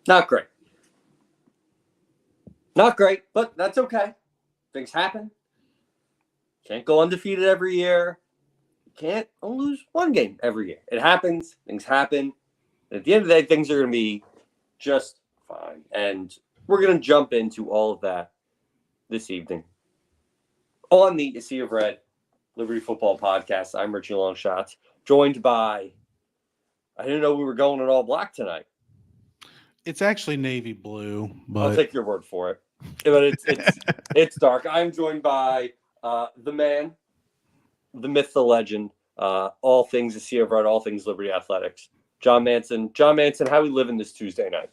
Not great. Not great, but that's okay. Things happen. Can't go undefeated every year. Can't lose one game every year. It happens. Things happen. At the end of the day, things are going to be just fine. And we're going to jump into all of that this evening on the Sea of Red Liberty Football Podcast. I'm Richie Longshots, joined by, I didn't know we were going in all black tonight. It's actually navy blue, but I'll take your word for it. But it's dark. I'm joined by the man, the myth, the legend, all things the Sea of Red, all things Liberty Athletics, John Manson. John Manson, how we living this Tuesday night?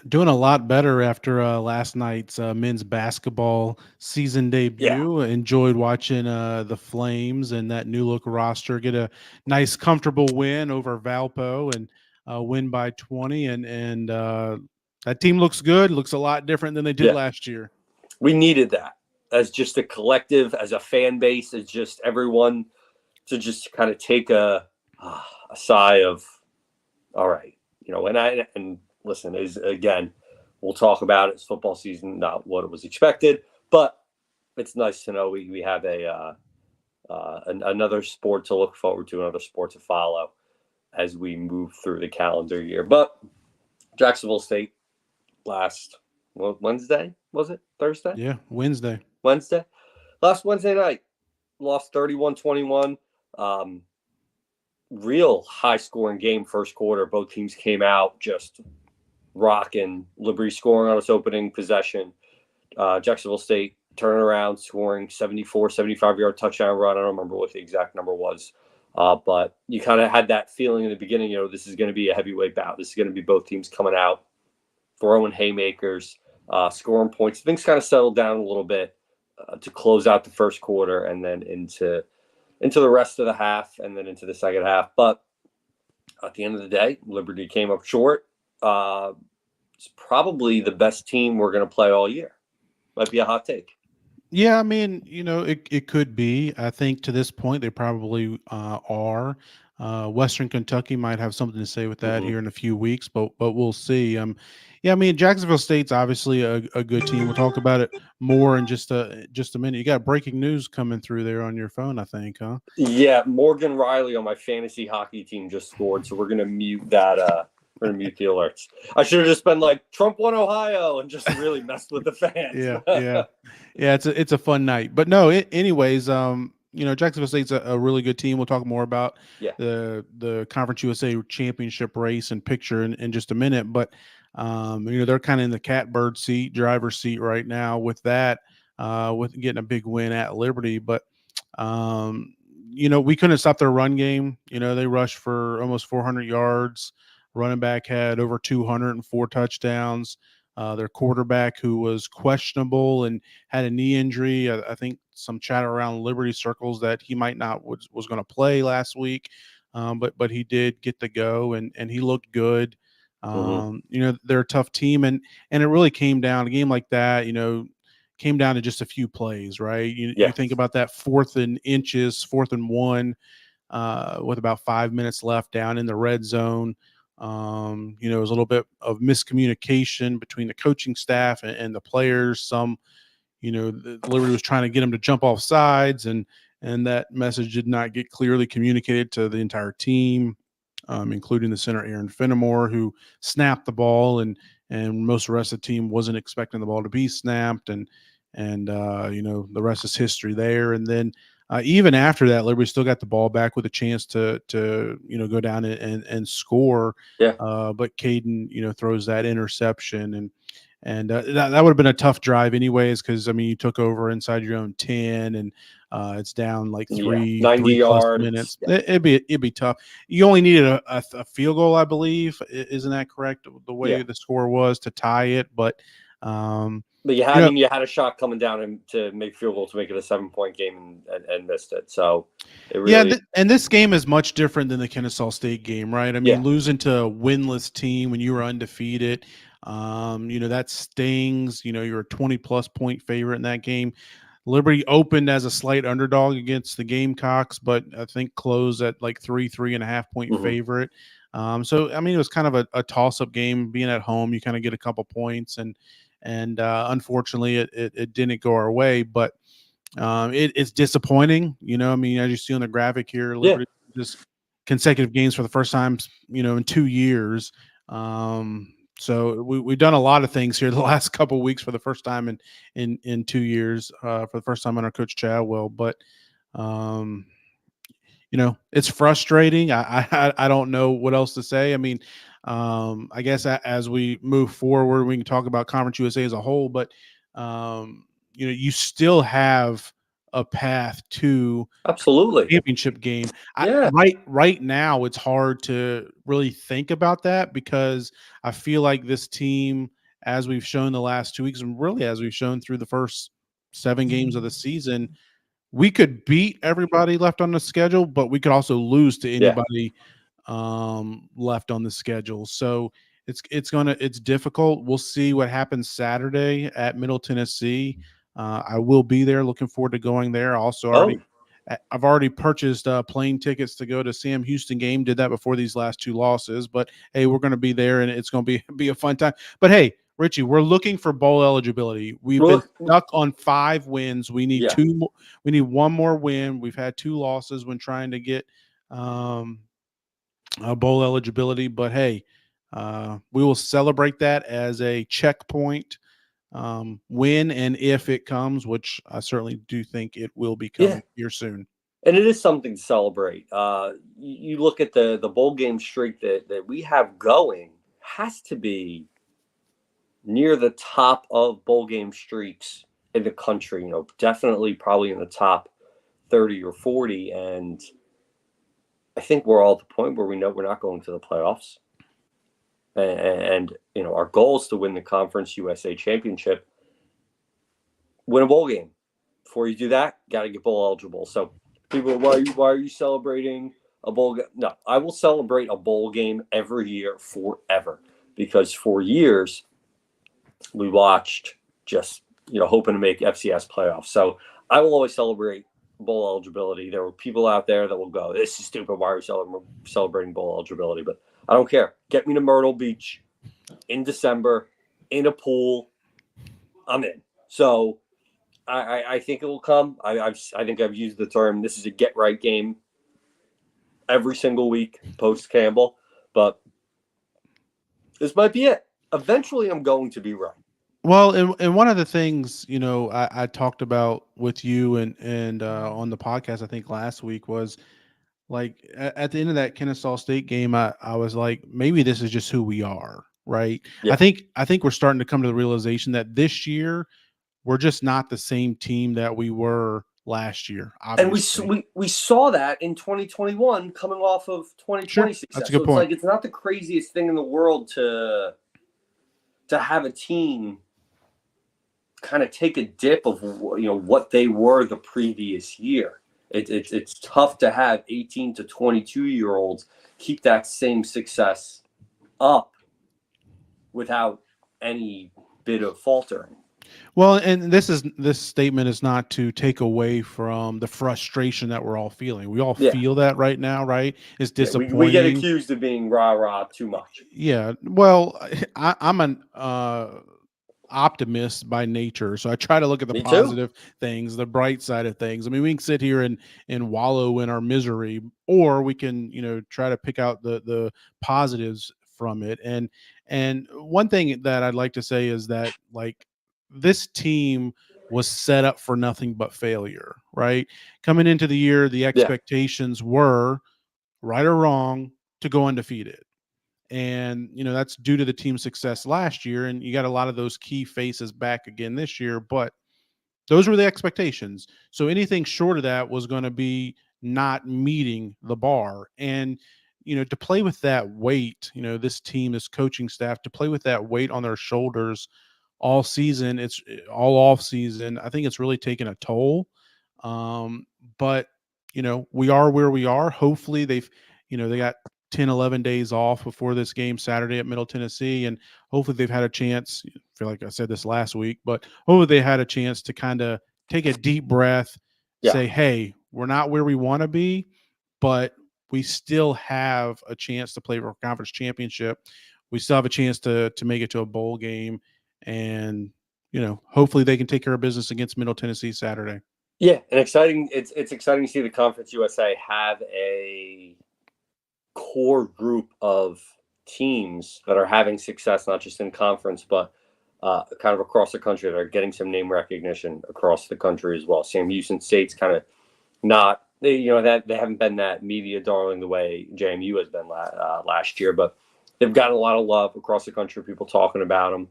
doing a lot better after last night's men's basketball season debut. Enjoyed watching the Flames and that new look roster get a nice, comfortable win over Valpo and win by 20. And that team looks good. Looks a lot different than they did last year. We needed that as just a collective, as a fan base, as just everyone to just kind of take a sigh of, all right, and listen, is again, we'll talk about it. It's football season, not what it was expected, but it's nice to know we have another sport to look forward to, another sport to follow as we move through the calendar year. But Jacksonville State Wednesday, was it? Thursday? Yeah, Wednesday. Last Wednesday night, lost 31-21. Real high-scoring game first quarter. Both teams came out just rocking. Liberty scoring on its opening possession. Jacksonville State turning around, scoring 74, 75-yard touchdown run. I don't remember what the exact number was. But you kind of had that feeling in the beginning, this is going to be a heavyweight bout. This is going to be both teams coming out, throwing haymakers, scoring points. Things kind of settled down a little bit to close out the first quarter and then into the rest of the half and then into the second half. But at the end of the day, Liberty came up short. It's probably the best team we're going to play all year. Might be a hot take. Yeah, I mean, it could be. I think to this point they probably are. Western Kentucky might have something to say with that here in a few weeks, but we'll see. Yeah, I mean, Jacksonville State's obviously a good team. We'll talk about it more in just a minute. You got breaking news coming through there on your phone, I think, huh? Yeah, Morgan Riley on my fantasy hockey team just scored, so we're gonna mute that. We're gonna mute the alerts. I should have just been like Trump won Ohio and just really messed with the fans. Yeah. It's a fun night, but no. Anyways, Jacksonville State's a really good team. We'll talk more about the Conference USA championship race and picture in just a minute. But they're kind of in the catbird seat, driver's seat right now with that, with getting a big win at Liberty. But we couldn't stop their run game. They rushed for almost 400 yards. Running back had over 204 touchdowns. Their quarterback, who was questionable and had a knee injury, I think some chatter around Liberty circles that he might not was going to play last week, but he did get to go and he looked good. They're a tough team, and it really came down a game like that. Came down to just a few plays, right? You think about that 4th and 1, with about 5 minutes left down in the red zone. It was a little bit of miscommunication between the coaching staff and the players. The Liberty was trying to get them to jump off sides, and that message did not get clearly communicated to the entire team, including the center Aaron Fenimore, who snapped the ball, and most of the rest of the team wasn't expecting the ball to be snapped, and the rest is history there. And then even after that, Liberty still got the ball back with a chance to go down and score. Yeah. But Caden, throws that interception, and that would have been a tough drive anyways, because you took over inside your own 10, and it's down like 90 yards. Minutes. Yeah. It'd be tough. You only needed a field goal, I believe. Isn't that correct? The way the score was to tie it, but. But you had a shot coming down to make field goal to make it a 7-point game and missed it. So it really and this game is much different than the Kennesaw State game, right? Losing to a winless team when you were undefeated, that stings. You're a 20+ point favorite in that game. Liberty opened as a slight underdog against the Gamecocks, but I think closed at like 3.5 point favorite. So I mean, it was kind of a toss-up game. Being at home, you kind of get a couple points, and unfortunately, it didn't go our way. But it's disappointing. I mean, as you see on the graphic here, Yeah. Liberty just consecutive games for the first time, in 2 years. So we've done a lot of things here the last couple of weeks for the first time in 2 years, for the first time under Coach Chadwell. But um, it's frustrating. I don't know what else to say. I mean, I guess as we move forward, we can talk about Conference USA as a whole, but you still have a path to Absolutely. championship game. Yeah. Right now, it's hard to really think about that because I feel like this team, as we've shown the last 2 weeks, and really as we've shown through the first 7 games of the season, we could beat everybody left on the schedule, but we could also lose to Yeah. anybody left on the schedule. So it's difficult. We'll see what happens Saturday at Middle Tennessee. I will be there. Looking forward to going there. I've already purchased plane tickets to go to Sam Houston game. Did that before these last 2 losses, but hey, we're going to be there, and it's going to be a fun time. But hey, Richie, we're looking for bowl eligibility. We've been stuck on 5 wins. We need 2 more. We need 1 more win. We've had 2 losses when trying to get bowl eligibility. But hey, we will celebrate that as a checkpoint when and if it comes, which I certainly do think it will be coming here soon. And it is something to celebrate. You look at the bowl game streak that we have going, has to be near the top of bowl game streaks in the country. Definitely probably in the top 30 or 40. And I think we're all at the point where we know we're not going to the playoffs. And our goal is to win the Conference USA Championship, win a bowl game. Before you do that, got to get bowl eligible. So people, why are you celebrating a bowl game? No, I will celebrate a bowl game every year forever, because for years we watched just hoping to make FCS playoffs. So I will always celebrate bowl eligibility. There were people out there that will go, "This is stupid. Why are you celebrating bowl eligibility?" But I don't care. Get me to Myrtle Beach in December in a pool. I'm in. So I think it will come. I think I've used the term, this is a get right game every single week post Campbell, but this might be it. Eventually I'm going to be right. Well, and one of the things, I talked about with you and on the podcast, I think last week, was like at the end of that Kennesaw State game, I was like, maybe this is just who we are, right? Yeah. I think we're starting to come to the realization that this year we're just not the same team that we were last year. Obviously. And we saw that in 2021 coming off of 2020 sure, success. That's a good so point. It's like, it's not the craziest thing in the world to have a team kind of take a dip of what they were the previous year. It's tough to have 18 to 22-year-olds keep that same success up without any bit of faltering. Well, and this statement is not to take away from the frustration that we're all feeling. We all feel that right now, right? It's disappointing. We get accused of being rah-rah too much. Yeah. Well, I'm an optimist by nature, so I try to look at the positive things, the bright side of things. I mean, we can sit here and wallow in our misery, or we can try to pick out the positives from it. And one thing that I'd like to say is that, like, this team was set up for nothing but failure, right? Coming into the year, the expectations were, right or wrong, to go undefeated. And, that's due to the team's success last year. And you got a lot of those key faces back again this year, but those were the expectations. So anything short of that was going to be not meeting the bar. And, to play with that weight, this team, this coaching staff, to play with that weight on their shoulders all season, it's all off season, I think it's really taken a toll. But, we are where we are. Hopefully they got 10, 11 days off before this game Saturday at Middle Tennessee. And hopefully they've had a chance, I feel like I said this last week, but hopefully they had a chance to kind of take a deep breath, say, hey, we're not where we want to be, but we still have a chance to play for a conference championship. We still have a chance to make it to a bowl game, and hopefully they can take care of business against Middle Tennessee Saturday. Yeah, and exciting. It's exciting to see the Conference USA have a core group of teams that are having success, not just in conference, but kind of across the country, that are getting some name recognition across the country as well. Sam Houston State's kind of not, they haven't been that media darling the way JMU has been last year, but they've gotten a lot of love across the country, people talking about them.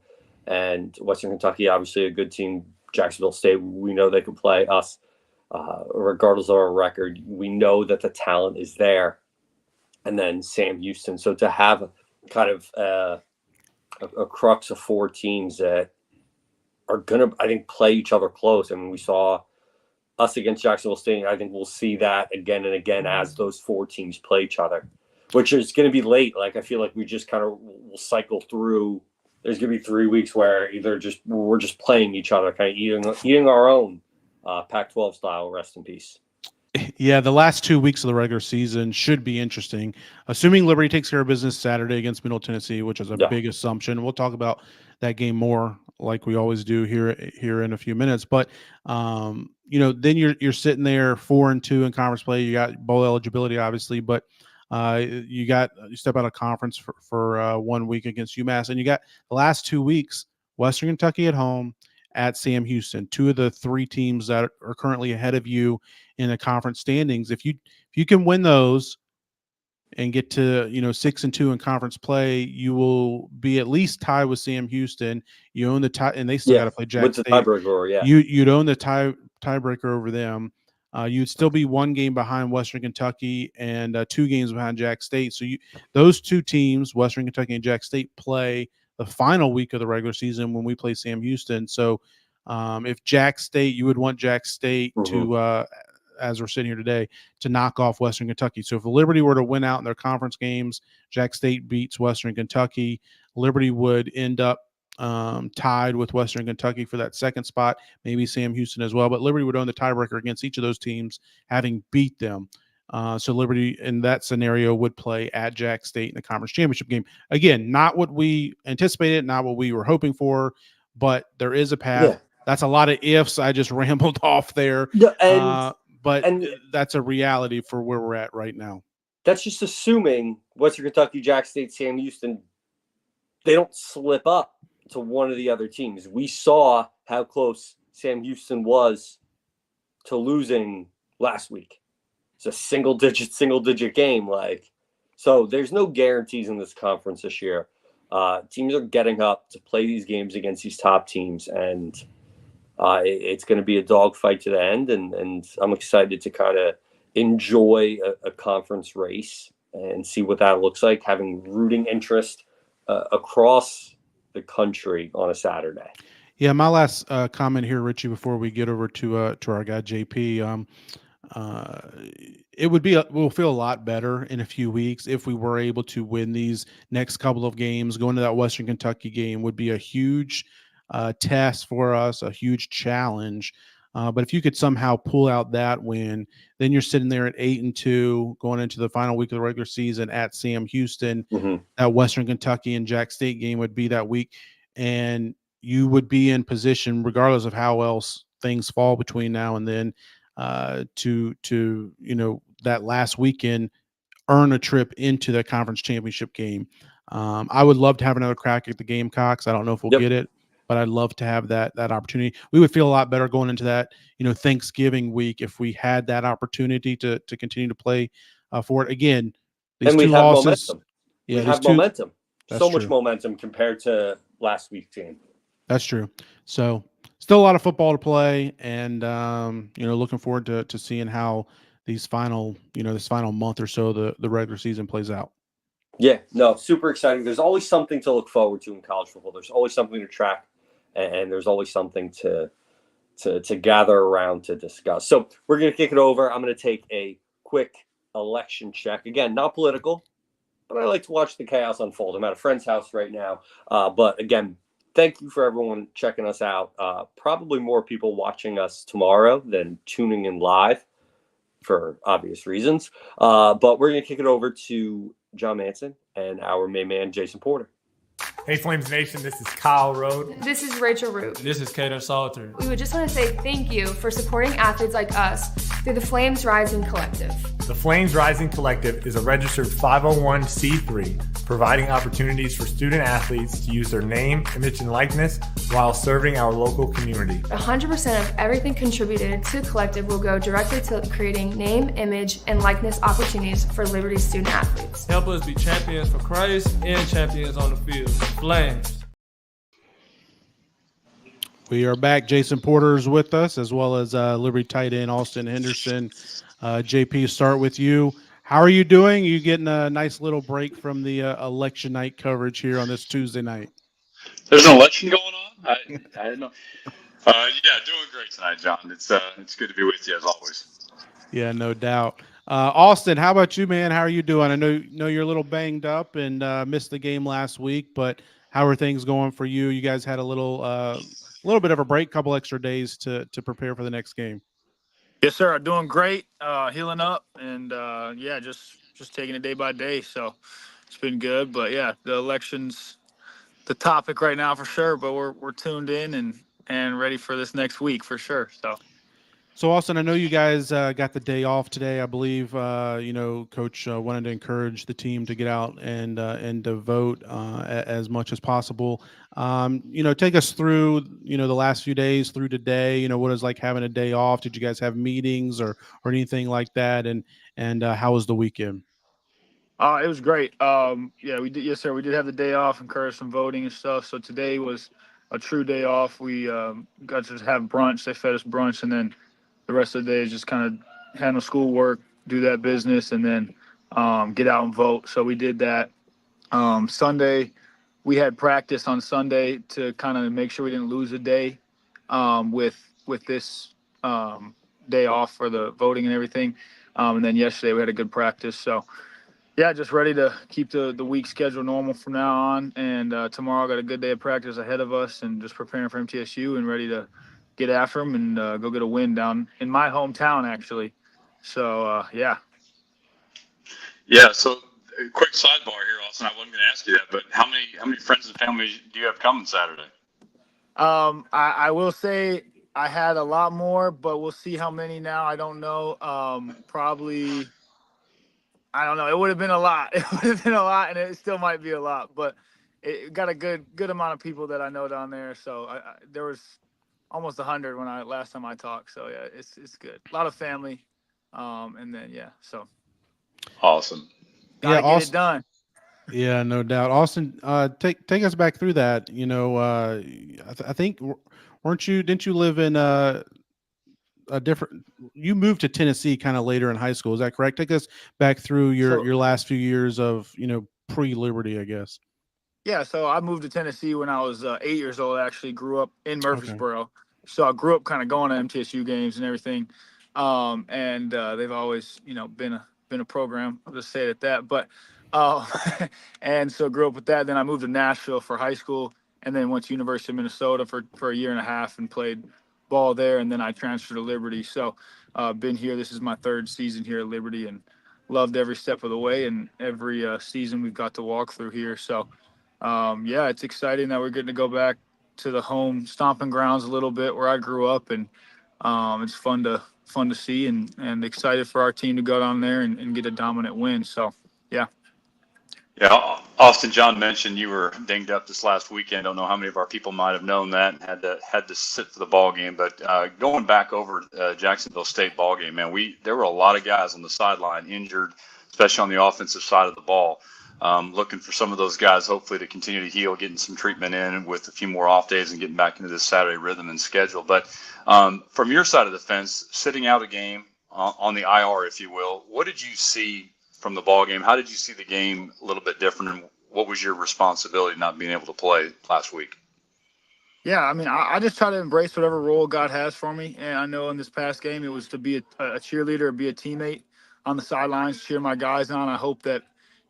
And Western Kentucky, obviously a good team. Jacksonville State, we know they can play us regardless of our record. We know that the talent is there. And then Sam Houston. So to have kind of a crux of 4 teams that are going to, I think, play each other close. I mean, we saw us against Jacksonville State. I think we'll see that again and again as those 4 teams play each other, which is going to be late. Like, I feel like we just kind of will cycle through. There's going to be 3 weeks where we're just playing each other, kind of eating our own Pac-12 style. Rest in peace. Yeah, the last 2 weeks of the regular season should be interesting. Assuming Liberty takes care of business Saturday against Middle Tennessee, which is a big assumption. We'll talk about that game more, like we always do here in a few minutes. But then you're sitting there 4-2 in conference play. You got bowl eligibility, obviously, but you step out of conference for 1 week against UMass, and you got the last 2 weeks: Western Kentucky at home, at Sam Houston, 2 of the 3 teams that are currently ahead of you in the conference standings. If you can win those and get to 6-2 in conference play, you will be at least tied with Sam Houston. You own the tie, and they still got to play Jax State. Tiebreaker, yeah. You'd own the tiebreaker over them. You'd still be 1 game behind Western Kentucky and 2 games behind Jax State. So those 2 teams, Western Kentucky and Jax State, play the final week of the regular season when we play Sam Houston. So if Jax State, you would want Jax State to, as we're sitting here today, to knock off Western Kentucky. So if Liberty were to win out in their conference games, Jax State beats Western Kentucky, Liberty would end up tied with Western Kentucky for that second spot, maybe Sam Houston as well. But Liberty would own the tiebreaker against each of those teams, having beat them. So Liberty in that scenario would play at Jax State in the conference championship game. Again, not what we anticipated, not what we were hoping for, but there is a path. Yeah. That's a lot of ifs. I just rambled off there. Yeah, but that's a reality for where we're at right now. That's just assuming Western Kentucky, Jax State, Sam Houston, they don't slip up to one of the other teams. We saw how close Sam Houston was to losing last week. It's a single digit game. So there's no guarantees in this conference this year. Teams are getting up to play these games against these top teams, and it's going to be a dogfight to the end. And I'm excited to kind of enjoy a conference race and see what that looks like, having rooting interest across the country on a Saturday. Yeah, my last comment here, Richie, before we get over to our guy JP. We'll feel a lot better in a few weeks if we were able to win these next couple of games. Going to that Western Kentucky game would be a huge test for us, a huge challenge. But if you could somehow pull out that win, then you're sitting there at 8-2 going into the final week of the regular season at Sam Houston. That Western Kentucky and Jax State game would be that week, and you would be in position, regardless of how else things fall between now and then, to that last weekend, earn a trip into the conference championship game. I would love to have another crack at the Gamecocks. I don't know if we'll get it, but I'd love to have that opportunity. We would feel a lot better going into that, Thanksgiving week if we had that opportunity to continue to play for it. Again, these and 2 losses. Momentum. Yeah, we have momentum. So much momentum compared to last week's game. That's true. So still a lot of football to play, and looking forward to seeing how these final month or so the regular season plays out. Yeah, no, super exciting. There's always something to look forward to in college football. There's always something to track, and there's always something to gather around to discuss. So we're going to kick it over. I'm going to take a quick election check. Again, not political, but I like to watch the chaos unfold. I'm at a friend's house right now. But again, thank you for everyone checking us out. Probably more people watching us tomorrow than tuning in live. for obvious reasons. But we're going to kick it over to John Manson and our main man, Jason Porter. Hey Flames Nation, this is Kyle Rode. This is Rachel Root. This is Kaden Salter. We would just want to say thank you for supporting athletes like us through the Flames Rising Collective. The Flames Rising Collective is a registered 501c3, providing opportunities for student athletes to use their name, image, and likeness while serving our local community. 100% of everything contributed to the collective will go directly to creating name, image, and likeness opportunities for Liberty student athletes. Help us be champions for Christ and champions on the field. Flames. We are back. Jason Porter is with us, as well as Liberty tight end Austin Henderson. JP, start with you. How are you doing? You getting a nice little break from the election night coverage here on this Tuesday night? There's an election going on? I didn't know. Yeah, doing great tonight, John. It's good to be with you as always. Yeah, no doubt. Austin, how about you, man? How are you doing? I know you're a little banged up and missed the game last week, but how are things going for you? You guys had a little bit of a break, couple extra days to prepare for the next game. Yes, sir. I'm doing great, healing up, and just taking it day by day. So it's been good, but yeah, the election's the topic right now for sure. But we're tuned in and ready for this next week for sure. So Austin, I know you guys got the day off today. I believe Coach wanted to encourage the team to get out and to vote as much as possible. Take us through the last few days through today. What is like having a day off? Did you guys have meetings or anything like that? And how was the weekend? It was great. We did. Yes, sir. We did have the day off, encouraged some voting and stuff. So today was a true day off. We got to have brunch. They fed us brunch, and then the rest of the day is just kind of handle schoolwork, do that business, and then get out and vote. So we did that. Sunday, we had practice on Sunday to kind of make sure we didn't lose a day with this day off for the voting and everything. And then yesterday we had a good practice. So, yeah, just ready to keep the week schedule normal from now on. And tomorrow I got a good day of practice ahead of us and just preparing for MTSU and ready to get after them and go get a win down in my hometown, actually. So, yeah. Yeah, so quick sidebar here, Austin. I wasn't going to ask you that, but how many friends and family do you have coming Saturday? I will say I had a lot more, but we'll see how many now. I don't know. Probably, I don't know. It would have been a lot. It would have been a lot, and it still might be a lot. But it got a good amount of people that I know down there. So there was almost 100 last time I talked. So yeah, it's good. A lot of family, and then so awesome. Gotta get it done. Yeah, no doubt. Austin, take us back through that. I think didn't you live in a different? You moved to Tennessee kind of later in high school. Is that correct? Take us back through your last few years of pre-Liberty, I guess. Yeah, so I moved to Tennessee when I was 8 years old. Actually, grew up in Murfreesboro, okay. So I grew up kind of going to MTSU games and everything. And they've always, been a program. I'll just say it at that. But and so grew up with that. Then I moved to Nashville for high school, and then went to University of Minnesota for a year and a half and played ball there. And then I transferred to Liberty. So been here. This is my third season here at Liberty, and loved every step of the way and every season we've got to walk through here. So. It's exciting that we're getting to go back to the home stomping grounds a little bit where I grew up, and it's fun to see and excited for our team to go down there and get a dominant win. So, yeah. Yeah, Austin, John mentioned you were dinged up this last weekend. Don't know how many of our people might have known that and had to sit for the ball game. But going back over Jacksonville State ball game, man, there were a lot of guys on the sideline injured, especially on the offensive side of the ball. Looking for some of those guys, hopefully, to continue to heal, getting some treatment in with a few more off days and getting back into this Saturday rhythm and schedule. But from your side of the fence, sitting out a game on the IR, if you will, what did you see from the ball game? How did you see the game a little bit different, and what was your responsibility not being able to play last week? Yeah, I mean, I just try to embrace whatever role God has for me. And I know in this past game it was to be a cheerleader, be a teammate on the sidelines, cheer my guys on. I hope that,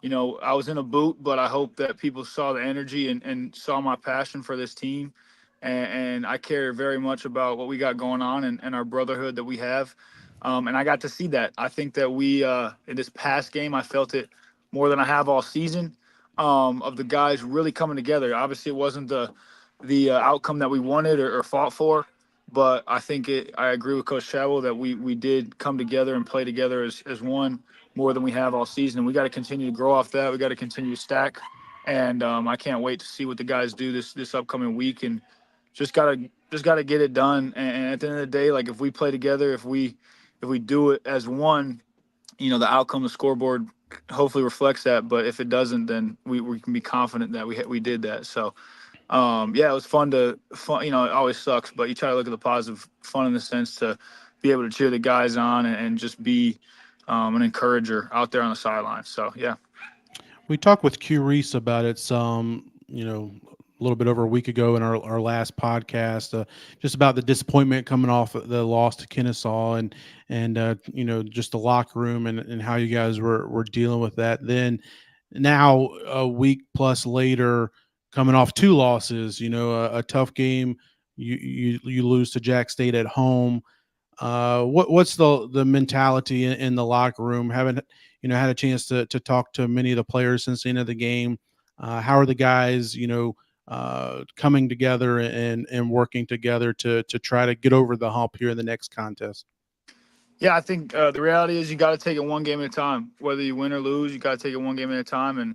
I was in a boot, but I hope that people saw the energy and saw my passion for this team. And I care very much about what we got going on and our brotherhood that we have. And I got to see that. I think that we in this past game, I felt it more than I have all season, of the guys really coming together. Obviously, it wasn't the outcome that we wanted or fought for, but I think I agree with Coach Chabot that we did come together and play together as one more than we have all season. And we got to continue to grow off that. We got to continue to stack. And I can't wait to see what the guys do this upcoming week. And just gotta get it done. And at the end of the day, like if we play together, if we do it as one, the outcome, the scoreboard hopefully reflects that. But if it doesn't, then we can be confident that we did that. So yeah, it was fun. It always sucks, but you try to look at the positive, fun in the sense to be able to cheer the guys on and just be an encourager out there on the sideline. So yeah. We talked with Q Reese about it a little bit over a week ago in our last podcast, just about the disappointment coming off the loss to Kennesaw and just the locker room and how you guys were dealing with that. Then now a week plus later, coming off two losses, a tough game, you lose to Jax State at home. What's the mentality in the locker room? Haven't had a chance to talk to many of the players since the end of the game. How are the guys coming together and working together to try to get over the hump here in the next contest? Yeah, I think the reality is you got to take it one game at a time. Whether you win or lose, you got to take it one game at a time. And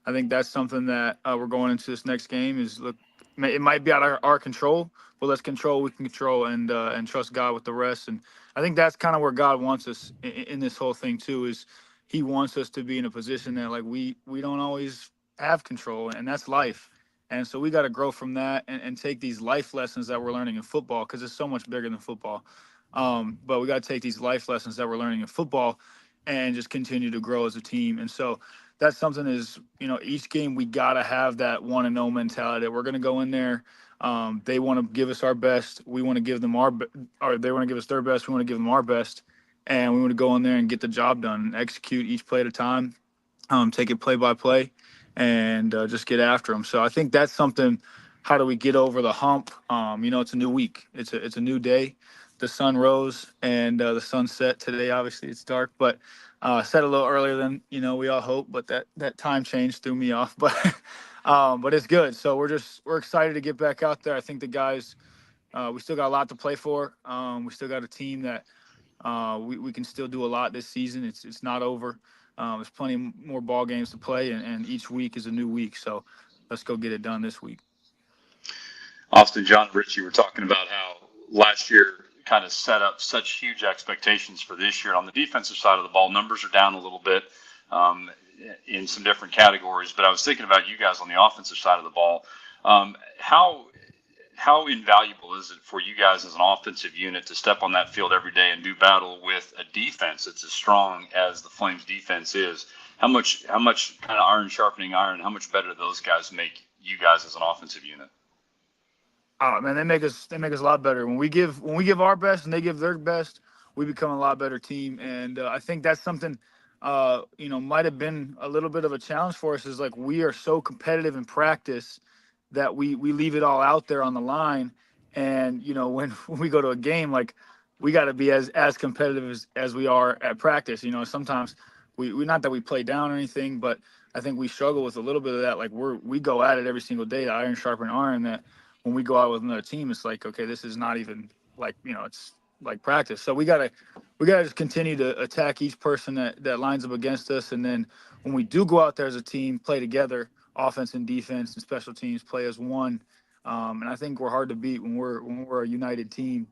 I think that's something that we're going into this next game is, look, it might be out of our control, but let's control what we can control and trust God with the rest. And I think that's kind of where God wants us in this whole thing too, is he wants us to be in a position that like we don't always have control, and that's life. And so we got to grow from that and take these life lessons that we're learning in football, because it's so much bigger than football. But we got to take these life lessons that we're learning in football and just continue to grow as a team. And so that's something is, each game we got to have that 1-0 mentality. We're going to go in there. They want to give us our best. We want to give them they want to give us their best. We want to give them our best. And we want to go in there and get the job done and execute each play at a time, take it play by play, and just get after them. So I think that's something. How do we get over the hump? It's a new week. It's a new day. The sun rose and the sun set today. Obviously, it's dark, but set a little earlier than we all hope. But that time change threw me off. But it's good. So we're excited to get back out there. I think the guys, we still got a lot to play for. We still got a team that we can still do a lot this season. It's not over. There's plenty more ball games to play, and each week is a new week. So let's go get it done this week. Austin, John, Rich, you were talking about how last year kind of set up such huge expectations for this year. On the defensive side of the ball, numbers are down a little bit in some different categories. But I was thinking about you guys on the offensive side of the ball. How invaluable is it for you guys as an offensive unit to step on that field every day and do battle with a defense that's as strong as the Flames defense is? How much kind of iron sharpening iron, how much better do those guys make you guys as an offensive unit? Oh man, they make us a lot better. When we give our best and they give their best, we become a lot better team. And I think that's something might have been a little bit of a challenge for us, is like we are so competitive in practice that we leave it all out there on the line. And when we go to a game, like we got to be as competitive as we are at practice. Sometimes we not that we play down or anything, but I think we struggle with a little bit of that. Like we go at it every single day, iron sharpen iron, that when we go out with another team, it's like, okay, this is not even like, it's like practice. So we gotta just continue to attack each person that lines up against us. And then when we do go out there as a team, play together, offense and defense and special teams, play as one. And I think we're hard to beat when we're a united team.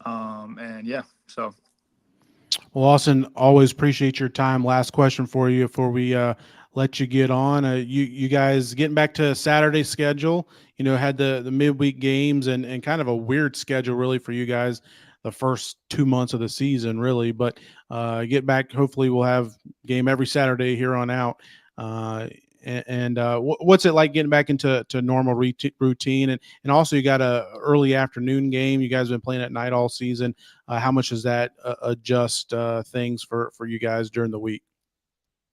And yeah, so. Well, Austin, always appreciate your time. Last question for you before we let you get on. You guys getting back to Saturday schedule, had the midweek games and kind of a weird schedule really for you guys the first 2 months of the season, really. But get back, hopefully we'll have game every Saturday here on out. What's it like getting back into normal routine? And also you got a early afternoon game. You guys have been playing at night all season. How much does that adjust things for you guys during the week?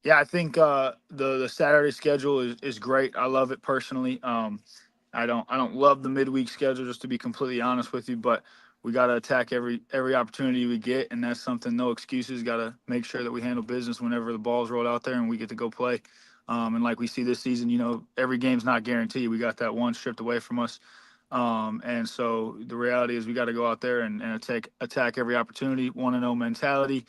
Yeah, I think the Saturday schedule is great. I love it personally. I don't love the midweek schedule, just to be completely honest with you, but we got to attack every opportunity we get, and that's something, no excuses. Got to make sure that we handle business whenever the ball's rolled out there and we get to go play. And like we see this season, you know, every game's not guaranteed. We got that one stripped away from us. And so the reality is we got to go out there and attack every opportunity, 1-0 mentality,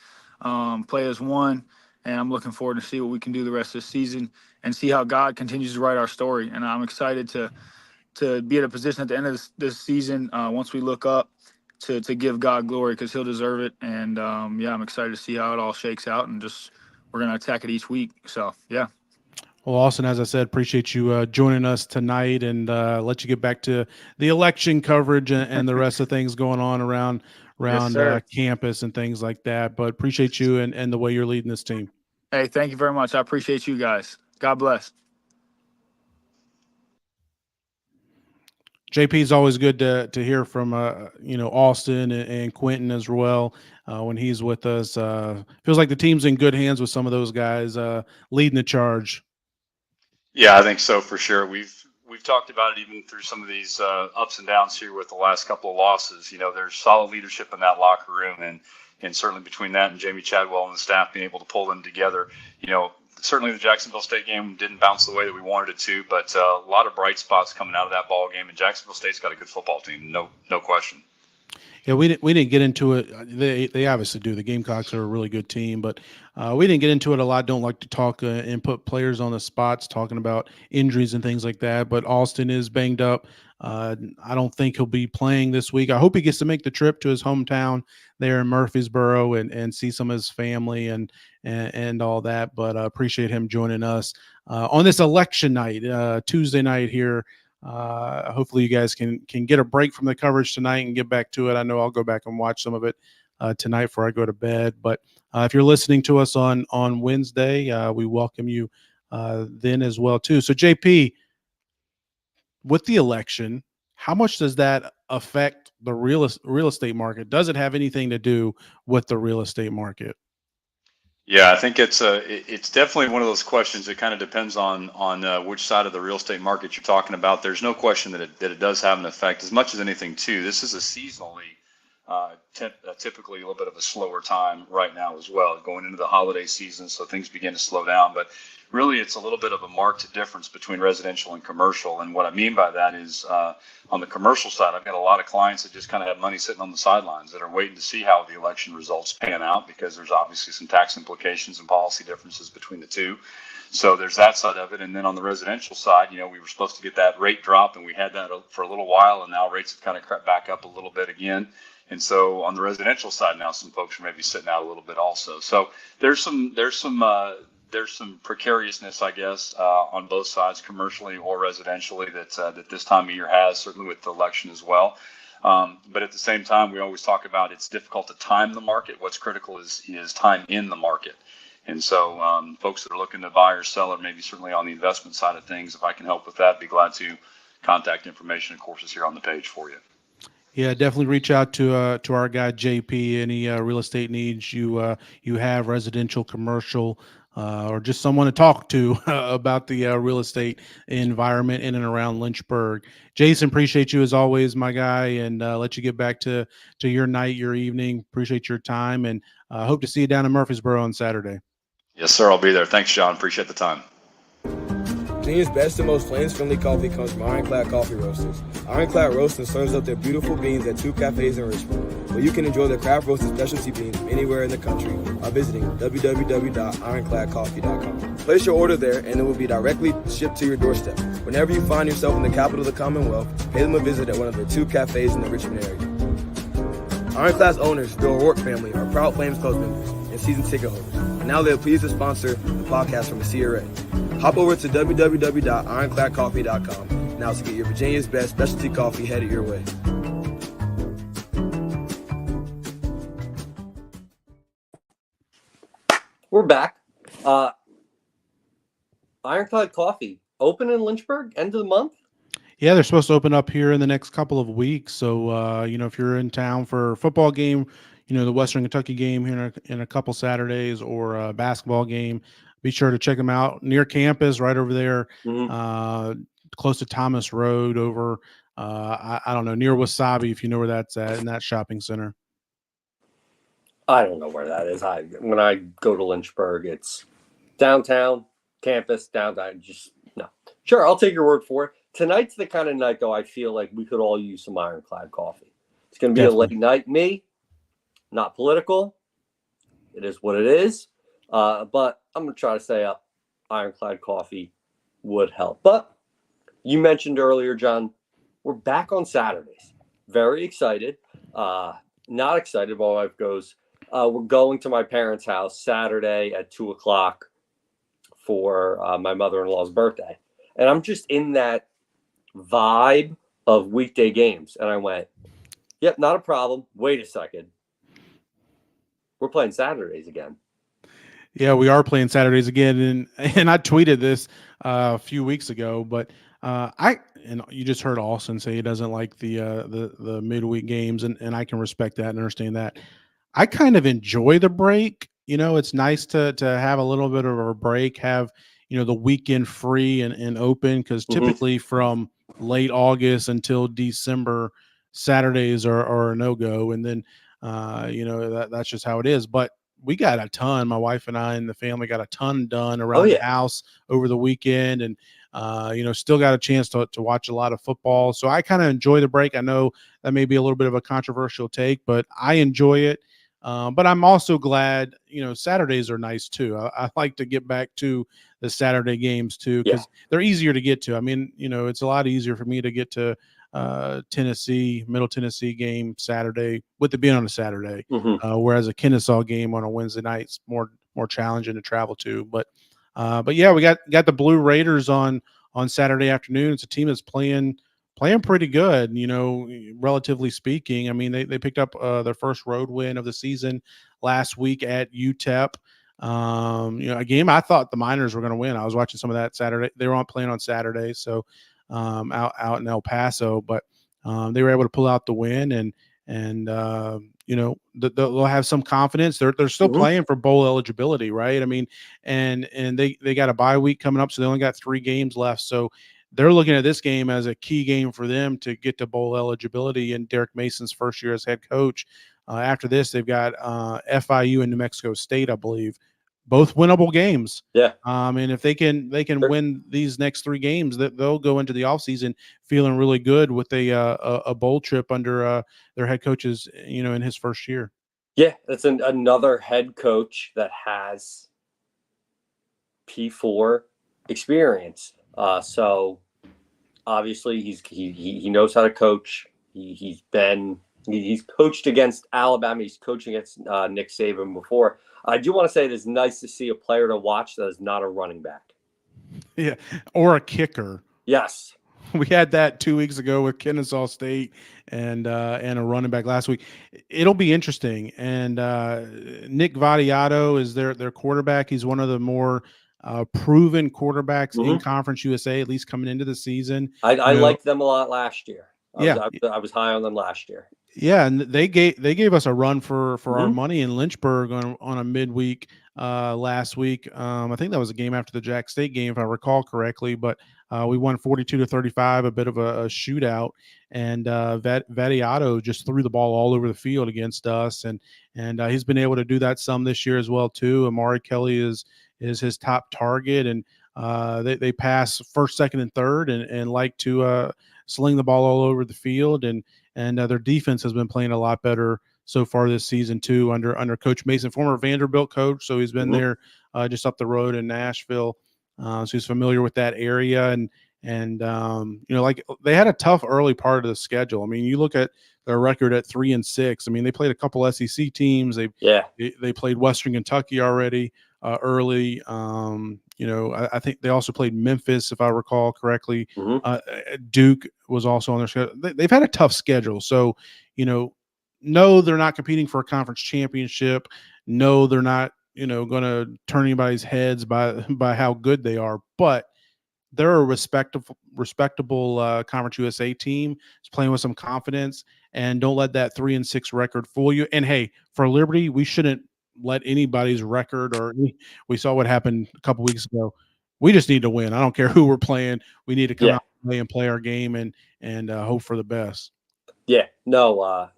play as one. And I'm looking forward to see what we can do the rest of the season and see how God continues to write our story. And I'm excited to be in a position at the end of this season, once we look up, to give God glory, because he'll deserve it. And I'm excited to see how it all shakes out, and just we're going to attack it each week. So, yeah. Well, Austin, as I said, appreciate you joining us tonight, and let you get back to the election coverage and the rest of things going on around Yes, campus and things like that. But appreciate you and the way you're leading this team. Hey, thank you very much. I appreciate you guys. God bless. JP is always good to hear from Austin and Quentin as well when he's with us. Feels like the team's in good hands with some of those guys leading the charge. Yeah, I think so for sure. We've talked about it even through some of these ups and downs here with the last couple of losses. You know, there's solid leadership in that locker room, and certainly between that and Jamie Chadwell and the staff being able to pull them together. You know, certainly the Jacksonville State game didn't bounce the way that we wanted it to, but a lot of bright spots coming out of that ball game. And Jacksonville State's got a good football team, no question. Yeah, we didn't get into it. They obviously do. The Gamecocks are a really good team, but we didn't get into it a lot. Don't like to talk and put players on the spots, talking about injuries and things like that. But Austin is banged up. I don't think he'll be playing this week. I hope he gets to make the trip to his hometown there in Murfreesboro and see some of his family and all that. But appreciate him joining us on this election night, Tuesday night here. Hopefully you guys can get a break from the coverage tonight and get back to it. I know I'll go back and watch some of it tonight before I go to bed. But if you're listening to us on Wednesday, we welcome you then as well too. So JP, with the election, how much does that affect the real estate market? Does it have anything to do with the real estate market? Yeah, I think it's definitely one of those questions that kind of depends on which side of the real estate market you're talking about. There's no question that it does have an effect as much as anything too. This is a seasonally typically a little bit of a slower time right now as well, going into the holiday season, so things begin to slow down. But really, it's a little bit of a marked difference between residential and commercial. And what I mean by that is on the commercial side, I've got a lot of clients that just kind of have money sitting on the sidelines that are waiting to see how the election results pan out, because there's obviously some tax implications and policy differences between the two. So there's that side of it. And then on the residential side, you know, we were supposed to get that rate drop, and we had that for a little while, and now rates have kind of crept back up a little bit again. And so on the residential side now, some folks are maybe sitting out a little bit also. So there's some precariousness, I guess, on both sides, commercially or residentially, that this time of year has, certainly with the election as well. But at the same time, we always talk about it's difficult to time the market. What's critical is time in the market. And so folks that are looking to buy or sell, or maybe certainly on the investment side of things, if I can help with that, be glad to. Contact information, of course, is here on the page for you. Yeah, definitely reach out to our guy JP. Any real estate needs you have, residential, commercial, or just someone to talk to about the real estate environment in and around Lynchburg. Jason, appreciate you as always, my guy, and let you get back to your night, your evening. Appreciate your time, and hope to see you down in Murfreesboro on Saturday. Yes, sir. I'll be there. Thanks, John. Appreciate the time. Virginia's best and most flames-friendly coffee comes from Ironclad Coffee Roasters. Ironclad Roasting serves up their beautiful beans at 2 cafes in Richmond, where you can enjoy their craft roasted specialty beans from anywhere in the country by visiting www.ironcladcoffee.com. Place your order there, and it will be directly shipped to your doorstep. Whenever you find yourself in the capital of the Commonwealth, pay them a visit at one of their 2 cafes in the Richmond area. Ironclad's owners, the O'Rourke family, are proud Flames Club members and season ticket holders, and now they're pleased to sponsor the podcast from the CRA. Hop over to www.ironcladcoffee.com now to get your Virginia's best specialty coffee headed your way. We're back. Ironclad Coffee, open in Lynchburg, end of the month? Yeah, they're supposed to open up here in the next couple of weeks. So, if you're in town for a football game, the Western Kentucky game here in a couple Saturdays, or a basketball game, be sure to check them out near campus, right over there, close to Thomas Road, over I don't know, near Wasabi, if you know where that's at, in that shopping center. I don't know where that is. When I go to Lynchburg, it's downtown, campus, downtown. Just no. Sure, I'll take your word for it. Tonight's the kind of night, though, I feel like we could all use some Ironclad coffee. It's going to be a late night. Me, not political. It is what it is. But I'm going to try to say Ironclad coffee would help. But you mentioned earlier, John, we're back on Saturdays. Very excited. Not excited. My wife goes, we're going to my parents' house Saturday at 2:00 for my mother-in-law's birthday. And I'm just in that vibe of weekday games. And I went, yep, not a problem. Wait a second. We're playing Saturdays again. Yeah, we are playing Saturdays again. And I tweeted this a few weeks ago, but and you just heard Austin say he doesn't like the midweek games, and I can respect that and understand that. I kind of enjoy the break. It's nice to have a little bit of a break, have, the weekend free and open, because typically from late August until December, Saturdays are a no-go. And then, that's just how it is. But we got a ton. My wife and I and the family got a ton done around the house over the weekend, and still got a chance to watch a lot of football. So I kind of enjoy the break. I know that may be a little bit of a controversial take, but I enjoy it. But I'm also glad, Saturdays are nice too. I like to get back to the Saturday games too, because they're easier to get to. I mean, it's a lot easier for me to get to Middle Tennessee game Saturday with it being on a Saturday, whereas a Kennesaw game on a Wednesday night's more challenging to travel to. But yeah, we got the Blue Raiders on Saturday afternoon. It's a team that's playing pretty good, relatively speaking. I mean, they picked up their first road win of the season last week at UTEP. A game I thought the Miners were going to win. I was watching some of that Saturday. They were playing on Saturday, so out in El Paso, but they were able to pull out the win, and they'll have some confidence. They're still playing for bowl eligibility, right? I mean, and they got a bye week coming up, so they only got 3 games left. So they're looking at this game as a key game for them to get to bowl eligibility in Derek Mason's first year as head coach. After this, they've got FIU and New Mexico State, I believe, both winnable games. Yeah. And if they can win these next 3 games, that they'll go into the offseason feeling really good with a bowl trip under their head coaches, in his first year. Yeah, that's another head coach that has P4 experience. So obviously he knows how to coach. He's coached against Alabama. He's coaching against Nick Saban before. I do want to say it is nice to see a player to watch that is not a running back. Yeah, or a kicker. Yes. We had that 2 weeks ago with Kennesaw State and a running back last week. It'll be interesting. And Nick Vadiato is their quarterback. He's one of the more proven quarterbacks in Conference USA, at least coming into the season. I liked them a lot last year. I was high on them last year. Yeah, and they gave us a run for our money in Lynchburg on a midweek last week. I think that was a game after the Jax State game, if I recall correctly. But we won 42-35, a bit of a shootout. And Vadiato just threw the ball all over the field against us, and he's been able to do that some this year as well too. Amari Kelly is his top target, and they pass first, second, and third, and like to sling the ball all over the field, and their defense has been playing a lot better so far this season too under Coach Mason, former Vanderbilt coach. So he's been there just up the road in Nashville, so he's familiar with that area, and like they had a tough early part of the schedule. I mean, you look at their record at 3-6. I mean, they played a couple SEC teams. They played Western Kentucky already early. I think they also played Memphis, if I recall correctly. Duke was also on their schedule. They've had a tough schedule. So, no, they're not competing for a conference championship. No, they're not, going to turn anybody's heads by how good they are. But they're a respectable Conference USA team. It's playing with some confidence, and don't let that 3-6 record fool you. And hey, for Liberty, we shouldn't let anybody's record, or we saw what happened a couple weeks ago. We just need to win. I don't care who we're playing. We need to come out play and play our game and hope for the best. Yeah, no,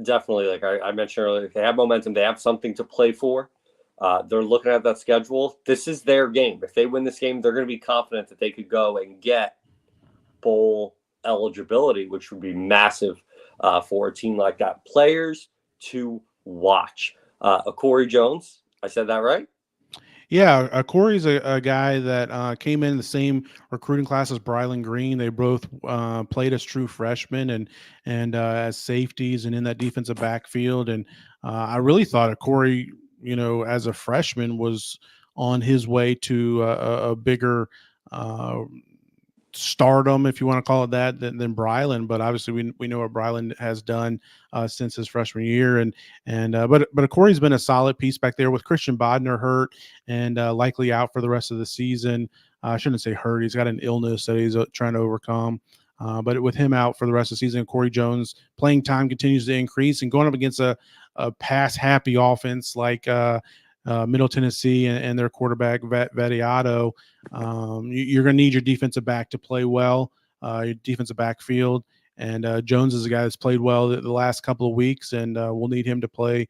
definitely. Like I mentioned earlier, they have momentum. They have something to play for. They're looking at that schedule. This is their game. If they win this game, they're going to be confident that they could go and get bowl eligibility, which would be massive for a team like that. Players to watch. Corey Jones, I said that right? Yeah, Corey's a guy that came in the same recruiting class as Brylan Green. They both played as true freshmen and as safeties and in that defensive backfield. And I really thought Corey, as a freshman, was on his way to a bigger stardom, if you want to call it that, than Brylan. But obviously we know what Brylan has done since his freshman year, but Corey's been a solid piece back there with Christian Bodner hurt and likely out for the rest of the season. I shouldn't say hurt; he's got an illness that he's trying to overcome. But with him out for the rest of the season, Corey Jones playing time continues to increase, and going up against a pass happy offense like Middle Tennessee and their quarterback Vadiato, you're going to need your defensive back to play well, your defensive backfield. And Jones is a guy that's played well the last couple of weeks, and we'll need him to play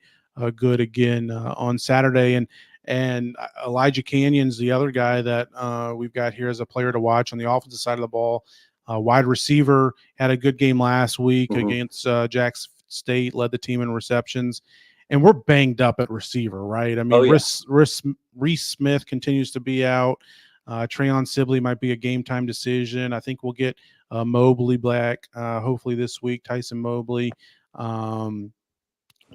good again on Saturday. And Elijah Canyon's the other guy that we've got here as a player to watch on the offensive side of the ball. Wide receiver, had a good game last week against Jax State, led the team in receptions. And we're banged up at receiver, right? I mean, Reese Smith continues to be out. Trayon Sibley might be a game-time decision. I think we'll get Mobley back hopefully this week, Tyson Mobley. But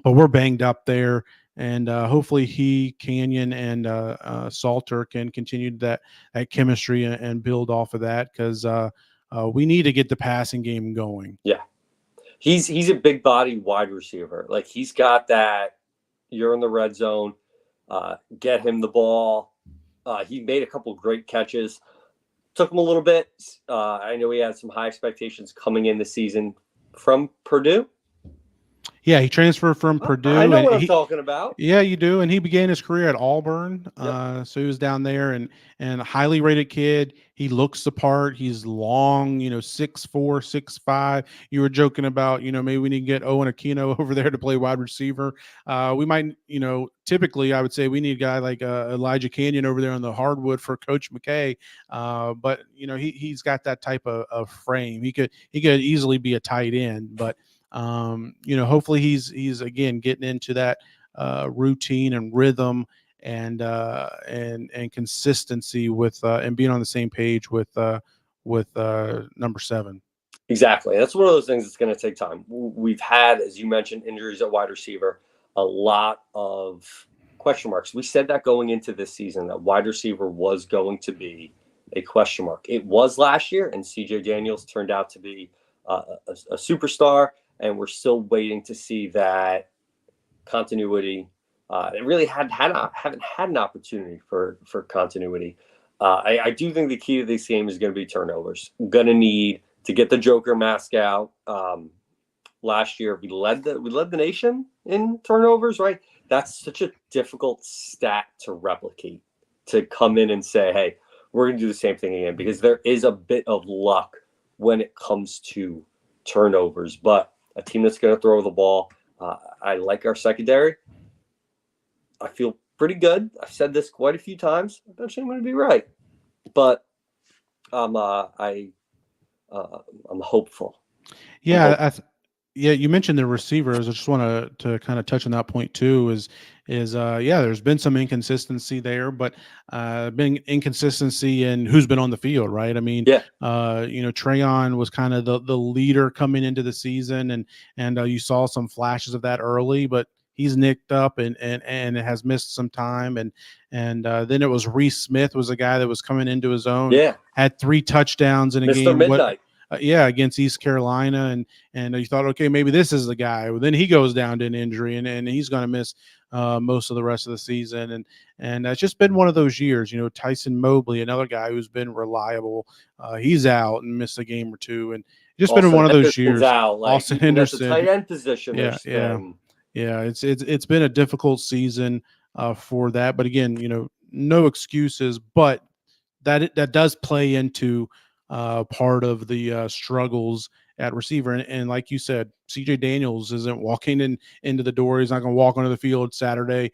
we're banged up there. And hopefully Canyon and Salter can continue that chemistry and build off of that, because we need to get the passing game going. Yeah. He's a big body wide receiver. Like, he's got that, you're in the red zone, get him the ball. He made a couple of great catches. Took him a little bit. I know he had some high expectations coming in the season from Purdue. Yeah, he transferred from Purdue. I know what I'm talking about. Yeah, you do. And he began his career at Auburn. Yep. So he was down there and a highly rated kid. He looks the part. He's long, 6'4", 6'5". You were joking about, maybe we need to get Owen Aquino over there to play wide receiver. We might, typically I would say we need a guy like Elijah Canyon over there on the hardwood for Coach McKay. But, he's got that type of frame. He could easily be a tight end, but hopefully he's again getting into that routine and rhythm and consistency with and being on the same page with number 7. Exactly. That's one of those things that's going to take time. We've had, as you mentioned, injuries at wide receiver, a lot of question marks. We said that going into this season, that wide receiver was going to be a question mark. It was last year, and CJ Daniels turned out to be a superstar. And we're still waiting to see that continuity. It really haven't had an opportunity for continuity. I do think the key to this game is going to be turnovers. Going to need to get the Joker mask out. Last year we led the nation in turnovers, right? That's such a difficult stat to replicate. To come in and say, hey, we're going to do the same thing again, because there is a bit of luck when it comes to turnovers, but a team that's going to throw the ball. I like our secondary. I feel pretty good. I've said this quite a few times. Eventually I'm going to be right, but I'm hopeful. Yeah. You mentioned the receivers. I just want to kind of touch on that point too, is there's been some inconsistency there, but been inconsistency in who's been on the field, right? I mean, Trayon was kind of the leader coming into the season, and you saw some flashes of that early, but he's nicked up and has missed some time, and then it was Reese Smith was a guy that was coming into his own. Yeah, had 3 touchdowns in a game. Midnight. Against East Carolina, and you thought, okay, maybe this is the guy. Well, then he goes down to an injury, and he's going to miss most of the rest of the season. And it's just been one of those years. Tyson Mobley, another guy who's been reliable, he's out and missed a game or two, and just Austin been one of those Henderson's years. Out, like, Austin Henderson, the tight end position. Yeah. It's been a difficult season for that, but again, no excuses, but that does play into part of the struggles at receiver. And like you said, CJ Daniels isn't walking into the door. He's not going to walk onto the field Saturday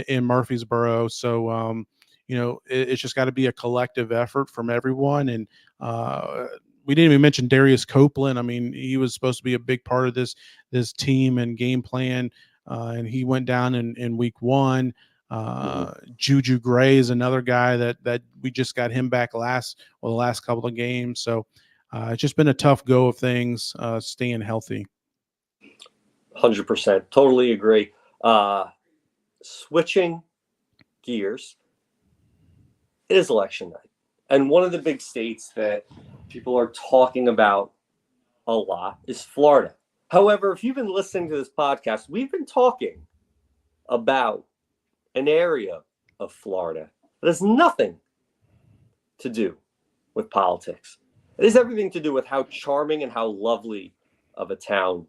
in Murfreesboro. So, it's just got to be a collective effort from everyone. And we didn't even mention Darius Copeland. I mean, he was supposed to be a big part of this team and game plan, and he went down in week 1. Juju Gray is another guy that we just got him back the last couple of games. So it's just been a tough go of things, staying healthy. 100%. Totally agree. Switching gears, it is election night. And one of the big states that people are talking about a lot is Florida. However, if you've been listening to this podcast, we've been talking about an area of Florida that has nothing to do with politics. It has everything to do with how charming and how lovely of a town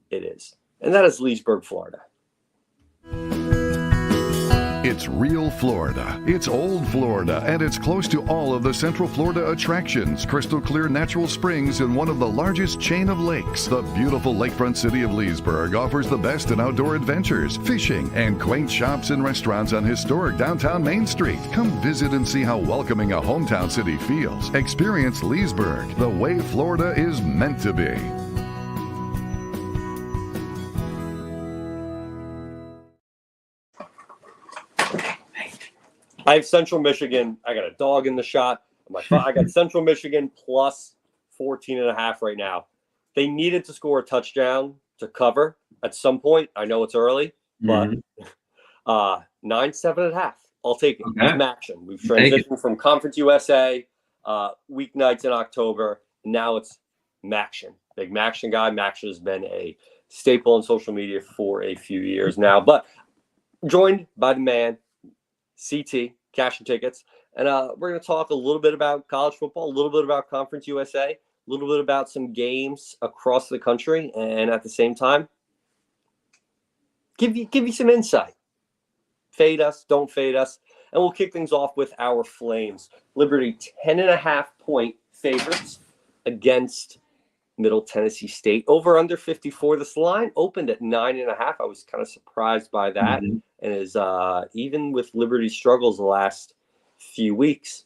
it is. And that is Leesburg, Florida. It's real Florida. It's old Florida, and it's close to all of the Central Florida attractions, crystal clear natural springs, and one of the largest chain of lakes. The beautiful lakefront city of Leesburg offers the best in outdoor adventures, fishing, and quaint shops and restaurants on historic downtown Main Street. Come visit and see how welcoming a hometown city feels. Experience Leesburg the way Florida is meant to be. I have Central Michigan. I got a dog in the shot. I got Central Michigan plus 14.5 right now. They needed to score a touchdown to cover at some point. I know it's early, but 9-7.5. I'll take it. Okay. It's action. We've transitioned from Conference USA, weeknights in October, and now it's Maction. Big Maction guy. Maction has been a staple on social media for a few years now, but joined by the man, CT, Cash and Tickets. And we're going to talk a little bit about college football, a little bit about Conference USA, a little bit about some games across the country, and at the same time, give you some insight. Fade us, don't fade us. And we'll kick things off with our Flames. Liberty 10.5-point favorites against Middle Tennessee State. Over under 54. This line opened at 9.5. I was kind of surprised by that. And is even with Liberty's struggles the last few weeks,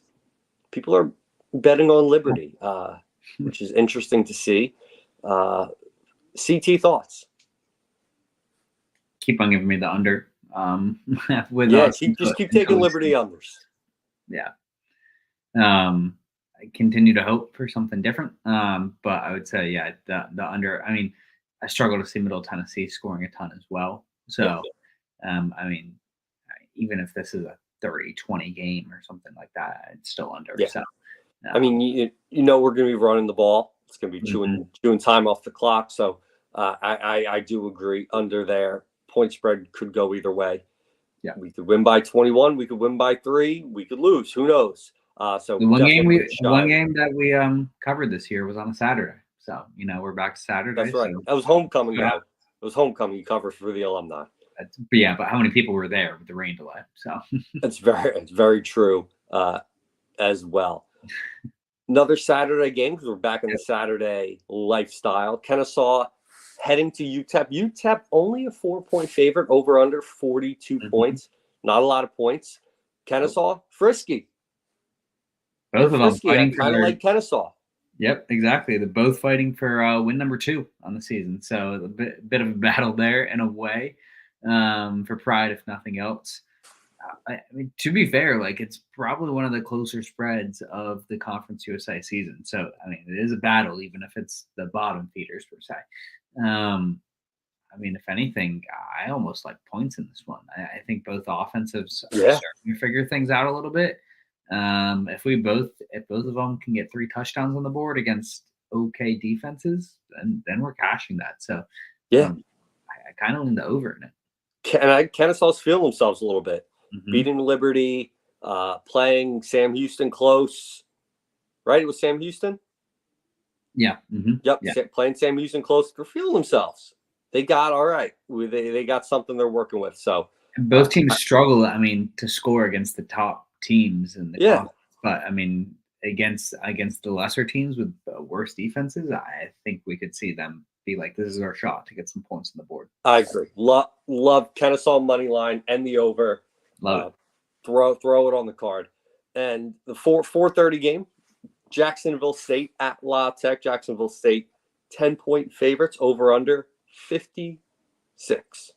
people are betting on Liberty, which is interesting to see. CT thoughts? Keep on giving me the under. Just keep taking Liberty unders. Yeah. I continue to hope for something different. But I would say, the under. I mean, I struggle to see Middle Tennessee scoring a ton as well. So, I mean, even if this is a 30-20 game or something like that, it's still under. Yeah. So, I mean, we're going to be running the ball. It's going to be chewing time off the clock. So I do agree under there. Point spread could go either way. Yeah, we could win by 21. We could win by 3. We could lose. Who knows? So the one game that we covered this year was on a Saturday. So we're back to Saturday. That's right. So. That was homecoming. Yeah. It was homecoming cover for the alumni. But how many people were there with the rain delay? So it's very true as well. Another Saturday game because we're back in the Saturday lifestyle. Kennesaw heading to UTEP. UTEP only a 4-point favorite, over under 42 points. Not a lot of points. Kennesaw frisky. Both of them fighting kind of like Kennesaw. Yep, exactly. They're both fighting for win number 2 on the season. So a bit of a battle there in a way, for pride, if nothing else. I mean, to be fair, it's probably one of the closer spreads of the Conference USA season. So, I mean, it is a battle, even if it's the bottom feeders per se. I mean, if anything, I almost like points in this one. I think both offensives are starting to figure things out a little bit. If both of them can get 3 touchdowns on the board against okay defenses, then we're cashing that. So, I kind of lean the over in it. Kennesaw's feeling themselves a little bit. Beating Liberty, playing Sam Houston close, right? It was Sam Houston? Yeah. Yep. Yeah. Playing Sam Houston close. They're feeling themselves. They got all right. They got something they're working with. So and both teams struggle, I mean, to score against the top teams in the conference. But I mean, against the lesser teams with worse defenses, I think we could see them be like, this is our shot to get some points on the board. I agree. Love Kennesaw money line and the over. Love it. Throw it on the card. And the 4:30 game, Jacksonville State at La Tech. Jacksonville State 10-point favorites, over under 56.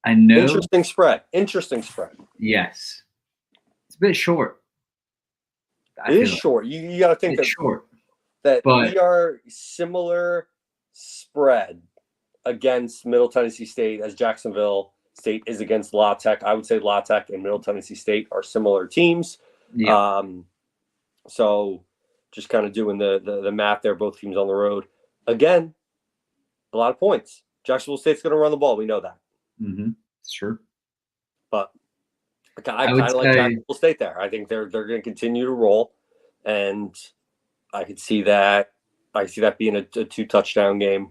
I know. Interesting spread. Yes. It's a bit short. It is short. You got to think it's short. That we are similar spread against Middle Tennessee State as Jacksonville State is against La Tech. I would say La Tech and Middle Tennessee State are similar teams. Yeah. So just kind of doing the math there, both teams on the road. Again, a lot of points. Jacksonville State's going to run the ball. We know that. Mm-hmm. It's true. But I kind of like Jacksonville State there. I think they're going to continue to roll, and I could see that. I see that being a 2-touchdown game.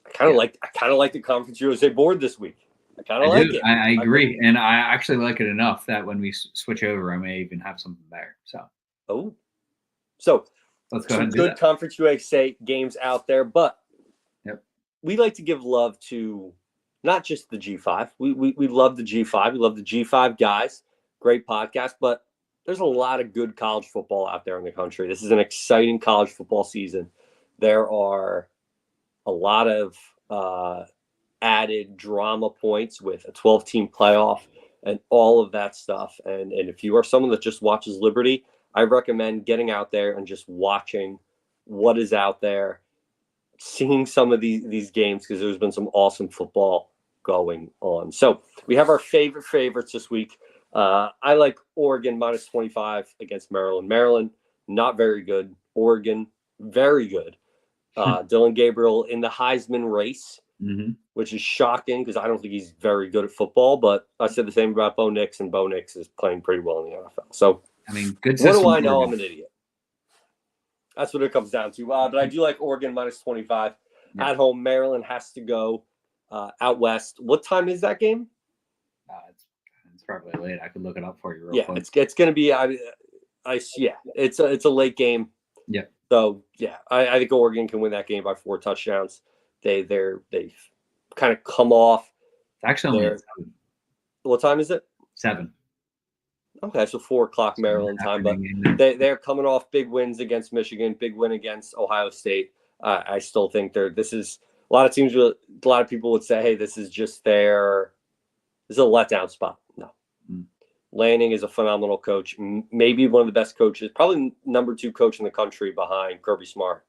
I kind of like the Conference USA board this week. I kind of like it. I agree, and I actually like it enough that when we switch over, I may even have something there. So let's go ahead and do good that. Conference USA games out there, but we like to give love to not just the G5. We love the G5. We love the G5 guys. Great podcast, but there's a lot of good college football out there in the country. This is an exciting college football season. There are a lot of added drama points with a 12-team playoff and all of that stuff. And if you are someone that just watches Liberty, I recommend getting out there and just watching what is out there, seeing some of these games, because there's been some awesome football going on. So we have our favorites this week. I like Oregon minus 25 against Maryland. Maryland, not very good. Oregon, very good. Dylan Gabriel in the Heisman race, which is shocking because I don't think he's very good at football. But I said the same about Bo Nix, and Bo Nix is playing pretty well in the NFL. So, I mean, good. What do I know? I'm an idiot. That's what it comes down to. But I do like Oregon minus 25 at home. Maryland has to go out west. What time is that game? It's probably late. I could look it up for you real quick. It's going to be. It's a late game. Yeah. So I think Oregon can win that game by 4 touchdowns. They've kind of come off. It's actually only 7. What time is it? 7. Okay, so 4:00 Maryland time. But they're coming off big wins against Michigan, big win against Ohio State. I still think this is a lot of teams. A lot of people would say, "Hey, this is just this is a letdown spot." No. Lanning is a phenomenal coach, maybe one of the best coaches, probably number 2 coach in the country behind Kirby Smart.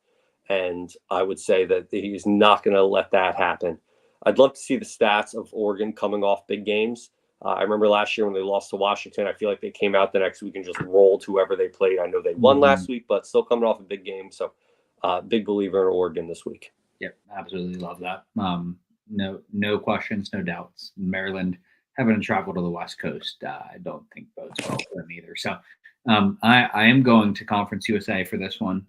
And I would say that he's not going to let that happen. I'd love to see the stats of Oregon coming off big games. I remember last year when they lost to Washington, I feel like they came out the next week and just rolled whoever they played. I know they won last week, but still coming off a big game. So big believer in Oregon this week. Yep, absolutely love that. No questions, no doubts. Maryland having to travel to the West Coast, I don't think bodes well for them either. So I am going to Conference USA for this one.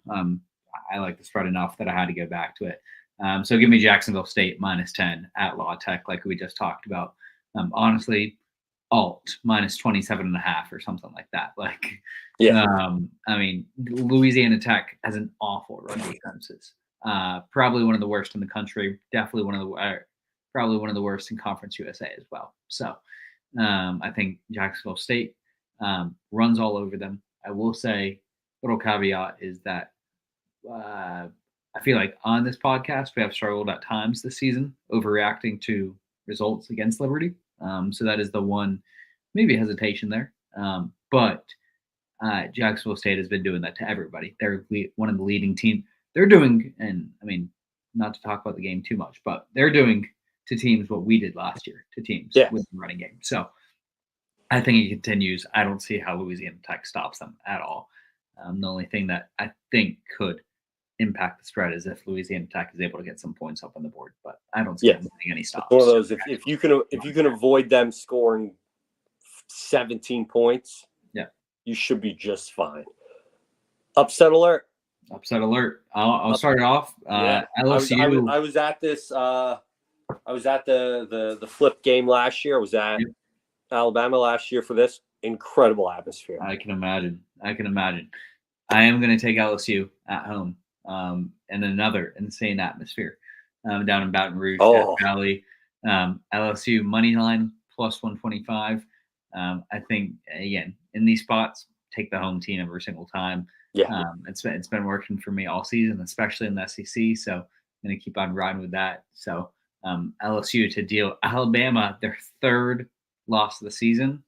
I like the spread enough that I had to go back to it. So give me Jacksonville State minus 10 at La Tech, like we just talked about. Honestly, alt minus 27.5 or something like that. I mean, Louisiana Tech has an awful run defenses. Probably one of the worst in the country. Definitely probably one of the worst in Conference USA as well. So I think Jacksonville State runs all over them. I will say, little caveat is that I feel like on this podcast, we have struggled at times this season overreacting to results against Liberty. So that is the one maybe hesitation there. But Jacksonville State has been doing that to everybody. They're one of the leading teams. They're doing, and I mean, not to talk about the game too much, but they're doing to teams what we did last year to teams with the running game. So I think it continues. I don't see how Louisiana Tech stops them at all. The only thing that I think could impact the spread is if Louisiana Tech is able to get some points up on the board, but I don't see them getting any stops. One of those, if you can avoid them scoring 17 points, you should be just fine. Upset alert. Upset alert. I'll start it off. LSU. I was at this. I was at the flip game last year. I was at Alabama last year for this. Incredible atmosphere. I can imagine. I am going to take LSU at home, and another insane atmosphere down in Baton Rouge, Death Valley. LSU money line plus 125. I think again in these spots, take the home team every single time. Yeah, it's been working for me all season, especially in the SEC. So I'm going to keep on riding with that. So LSU to deal Alabama, their third loss of the season.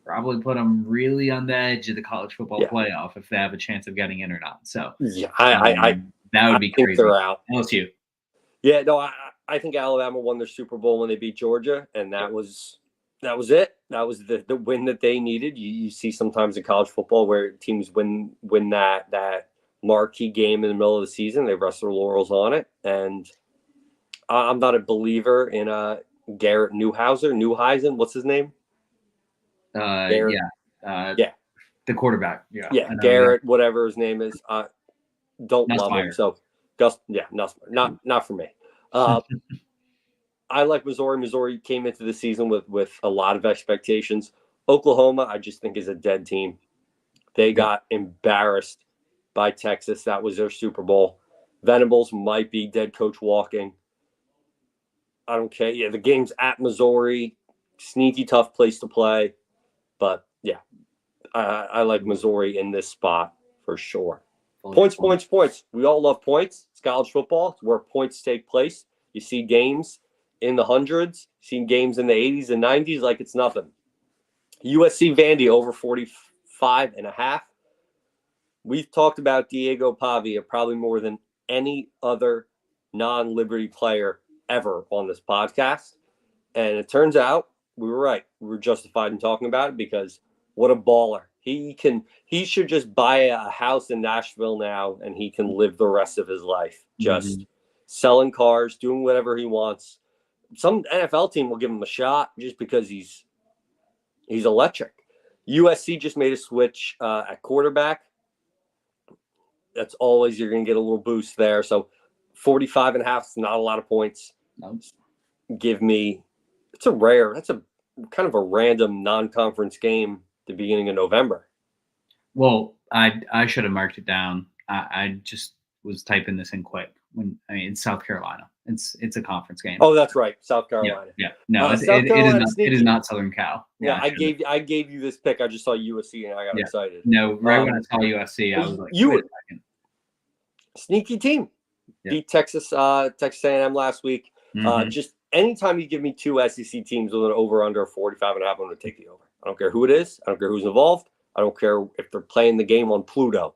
Probably put them really on the edge of the college football playoff if they have a chance of getting in or not. So that would be crazy. They're out. LSU. Yeah, no, I think Alabama won their Super Bowl when they beat Georgia, and that was it. That was the win that they needed. You see sometimes in college football where teams win that marquee game in the middle of the season, they rest their laurels on it. And I'm not a believer in Garrett Neuheisen. What's his name? The quarterback. Yeah, Garrett, whatever his name is. Don't love him. So not for me. I like Missouri. Missouri came into the season with a lot of expectations. Oklahoma, I just think, is a dead team. They got embarrassed by Texas. That was their Super Bowl. Venables might be dead coach walking. I don't care. Yeah, the game's at Missouri. Sneaky tough place to play. But, yeah, I like Missouri in this spot for sure. Points. We all love points. It's college football. It's where points take place. You see games in the hundreds. You see games in the 80s and 90s like it's nothing. USC Vandy over 45.5. We've talked about Diego Pavia probably more than any other non-Liberty player ever on this podcast. And it turns out we were right. We were justified in talking about it because what a baller. He should just buy a house in Nashville now and he can live the rest of his life. Just selling cars, doing whatever he wants. Some NFL team will give him a shot just because he's electric. USC just made a switch at quarterback. That's always, you're going to get a little boost there. So 45.5 is not a lot of points. No. That's a kind of a random non-conference game at the beginning of November. Well, I should have marked it down. I just was typing this in quick. It's South Carolina. It's a conference game. Oh, that's right, South Carolina. Yeah. No, it is not Southern Cal. Yeah, I gave you this pick. I just saw USC and I got excited. No, right when I saw USC, I was like, wait a second. Sneaky team. Beat Texas A&M last week. Just anytime you give me two SEC teams with an over/under 45.5, I'm going to take the over. I don't care who it is. I don't care who's involved. I don't care if they're playing the game on Pluto.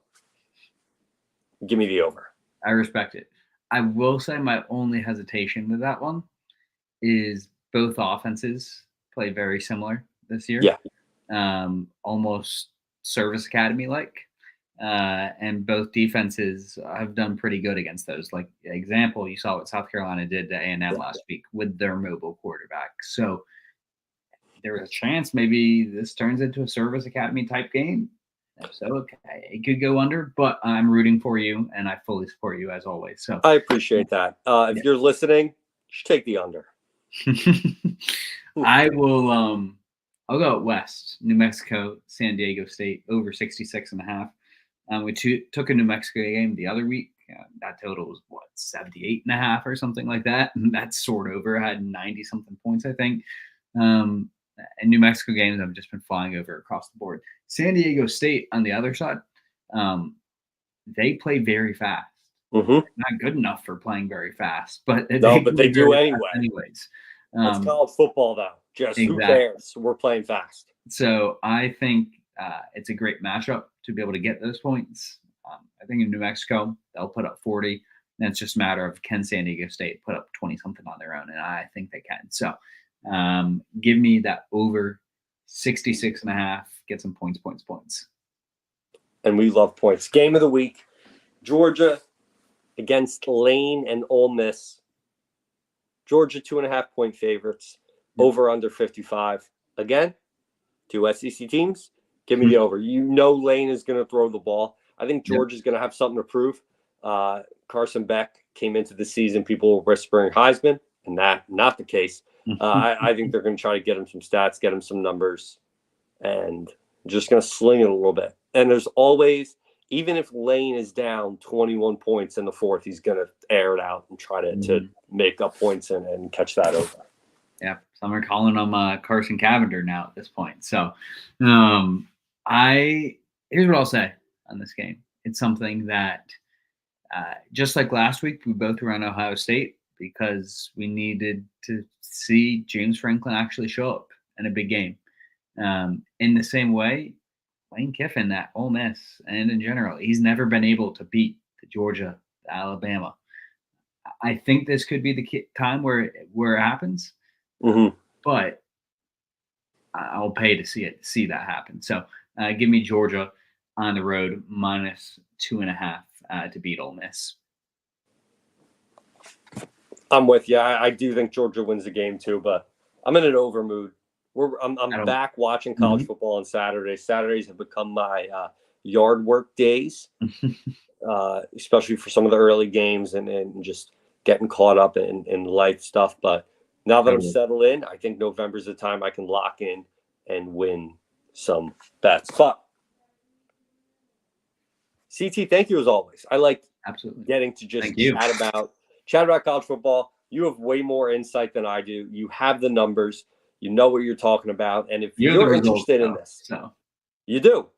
Give me the over. I respect it. I will say my only hesitation with that one is both offenses play very similar this year. Yeah. Almost Service Academy-like. And both defenses have done pretty good against those. Like example, you saw what South Carolina did to A&M last week with their mobile quarterback. So there is a chance maybe this turns into a Service Academy type game. If so, okay, it could go under, but I'm rooting for you, and I fully support you as always. So I appreciate that. If you're listening, you should take the under. I will. I'll go West, New Mexico, San Diego State over 66.5. We took a New Mexico game the other week. That total was 78.5 or something like that. And that's sort over. Had 90 something points, I think. And New Mexico games have just been flying over across the board. San Diego State on the other side, they play very fast. Not good enough for playing very fast, but they do anyway. Anyways, it's college football though. Just who cares? We're playing fast. So I think it's a great matchup to be able to get those points. I think in New Mexico they'll put up 40. And it's just a matter of can San Diego State put up 20 something on their own, and I think they can. So give me that over 66.5. Get some points. And we love points. Game of the week: Georgia against Lane and Ole Miss. Georgia 2.5-point favorites. Over under 55. Again, two SEC teams. Give me the over. Lane is going to throw the ball. I think Georgia's going to have something to prove. Carson Beck came into the season. People were whispering Heisman, and that not the case. I think they're going to try to get him some stats, get him some numbers, and just going to sling it a little bit. And there's always even if Lane is down 21 points in the fourth, he's going to air it out and try to make up points and catch that over. Yeah, some are calling him Carson Cavender now at this point. So here's what I'll say on this game. It's something that just like last week, we both were on Ohio State because we needed to see James Franklin actually show up in a big game. In the same way, Lane Kiffin at Ole Miss and in general, he's never been able to beat the Georgia, the Alabama. I think this could be the time where it happens, but I'll pay to see that happen. So give me Georgia on the road -2.5 to beat Ole Miss. I'm with you. I do think Georgia wins the game too, but I'm in an over mood. I'm back watching college football on Saturdays. Saturdays have become my yard work days, especially for some of the early games and just getting caught up in life stuff. But now that I'm settled in, I think November's the time I can lock in and win some bets. But CT, thank you as always. I like getting to just chat about college football. You have way more insight than I do. You have the numbers. You know what you're talking about. And if you're interested in this, you do.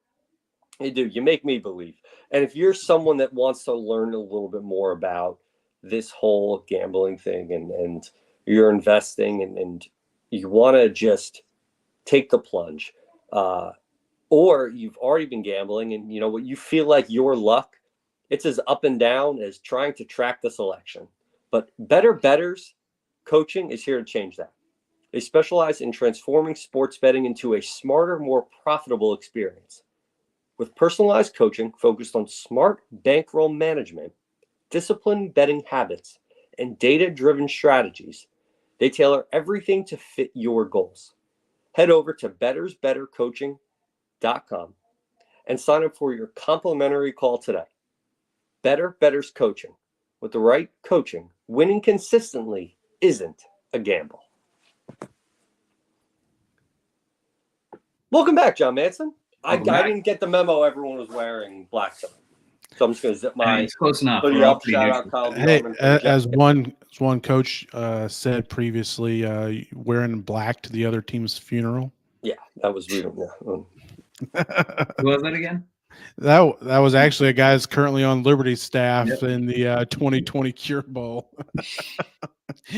You do. You make me believe. And if you're someone that wants to learn a little bit more about this whole gambling thing and you're investing and you want to just take the plunge, or you've already been gambling and you know what you feel like your luck, it's as up and down as trying to track the selection. But Better Bettors Coaching is here to change that. They specialize in transforming sports betting into a smarter, more profitable experience. With personalized coaching focused on smart bankroll management, disciplined betting habits, and data-driven strategies, they tailor everything to fit your goals. Head over to bettersbettercoaching.com and sign up for your complimentary call today. Better Bettors Coaching. With the right coaching, winning consistently isn't a gamble. Welcome back, John Manson. I didn't get the memo everyone was wearing black tonight. So I'm just going to zip my close enough. hoodie up. Shout out Kyle. Hey, as one coach said previously, wearing black to the other team's funeral. Yeah, that was weird. Yeah. Who was that again? That was actually a guy that's currently on Liberty's staff in the 2020 Cure Bowl.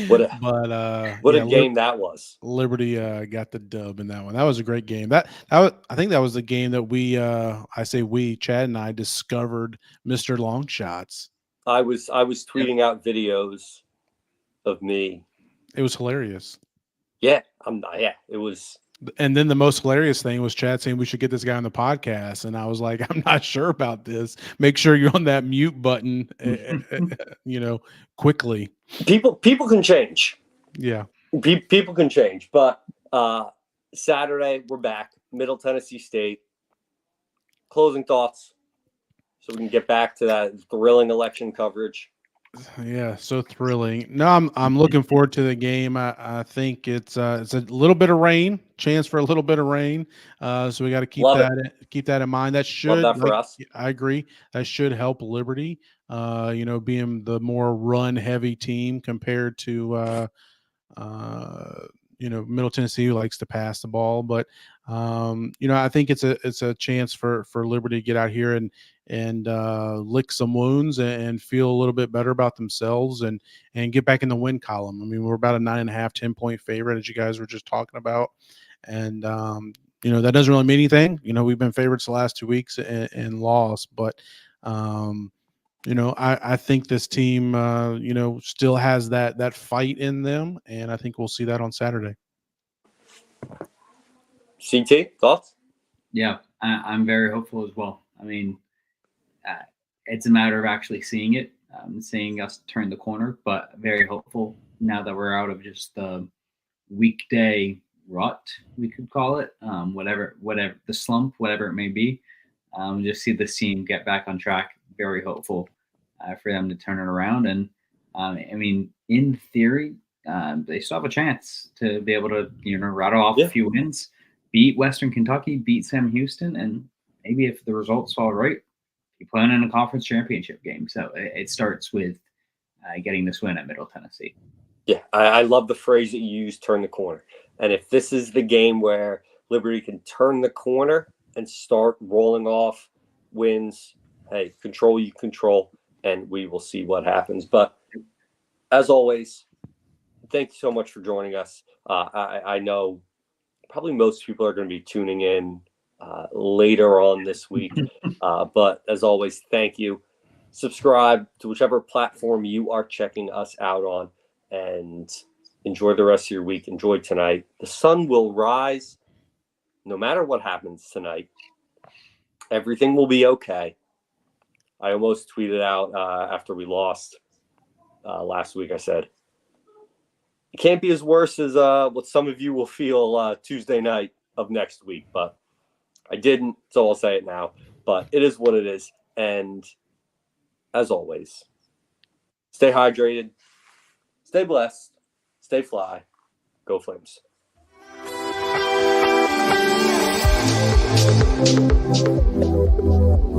What a game that was. Liberty got the dub in that one. That was a great game. I think that was the game that Chad and I discovered Mr. Long Shots. I was tweeting out videos of me. It was hilarious. Yeah, it was. And then the most hilarious thing was Chad saying we should get this guy on the podcast. And I was like, I'm not sure about this. Make sure you're on that mute button, quickly. People can change. Yeah. People can change. But Saturday, we're back. Middle Tennessee State. Closing thoughts so we can get back to that thrilling election coverage. Yeah, so thrilling. No, I'm looking forward to the game. I think it's a little bit of rain, chance for a little bit of rain. So we got to keep that in mind. That should for us. I agree. That should help Liberty. Being the more run heavy team compared to Middle Tennessee, who likes to pass the ball. But I think it's a chance for Liberty to get out here and lick some wounds and feel a little bit better about themselves and get back in the win column. I mean, we're about a 9.5, 10-point favorite, as you guys were just talking about. And, that doesn't really mean anything. We've been favorites the last 2 weeks and lost, but, I think this team, still has that fight in them. And I think we'll see that on Saturday. CT, thoughts? Yeah, I'm very hopeful as well. I mean, it's a matter of actually seeing it, seeing us turn the corner, but very hopeful now that we're out of just the weekday rut, we could call it, whatever the slump, whatever it may be. Just see this team get back on track. Very hopeful for them to turn it around. And in theory, they still have a chance to be able to, rattle off a few wins, beat Western Kentucky, beat Sam Houston, and maybe if the results fall right, you're playing in a conference championship game. So it starts with getting this win at Middle Tennessee. Yeah, I love the phrase that you use, turn the corner. And if this is the game where Liberty can turn the corner and start rolling off wins, hey, control you control, and we will see what happens. But as always, thank you so much for joining us. I know probably most people are going to be tuning in later on this week. But as always, thank you. Subscribe to whichever platform you are checking us out on, and enjoy the rest of your week. Enjoy tonight. The sun will rise no matter what happens tonight. Everything will be okay. I almost tweeted out after we lost last week. I said, it can't be as worse as what some of you will feel Tuesday night of next week, but I didn't, so I'll say it now. But it is what it is. And as always, stay hydrated, stay blessed, stay fly, go Flames. Thank you.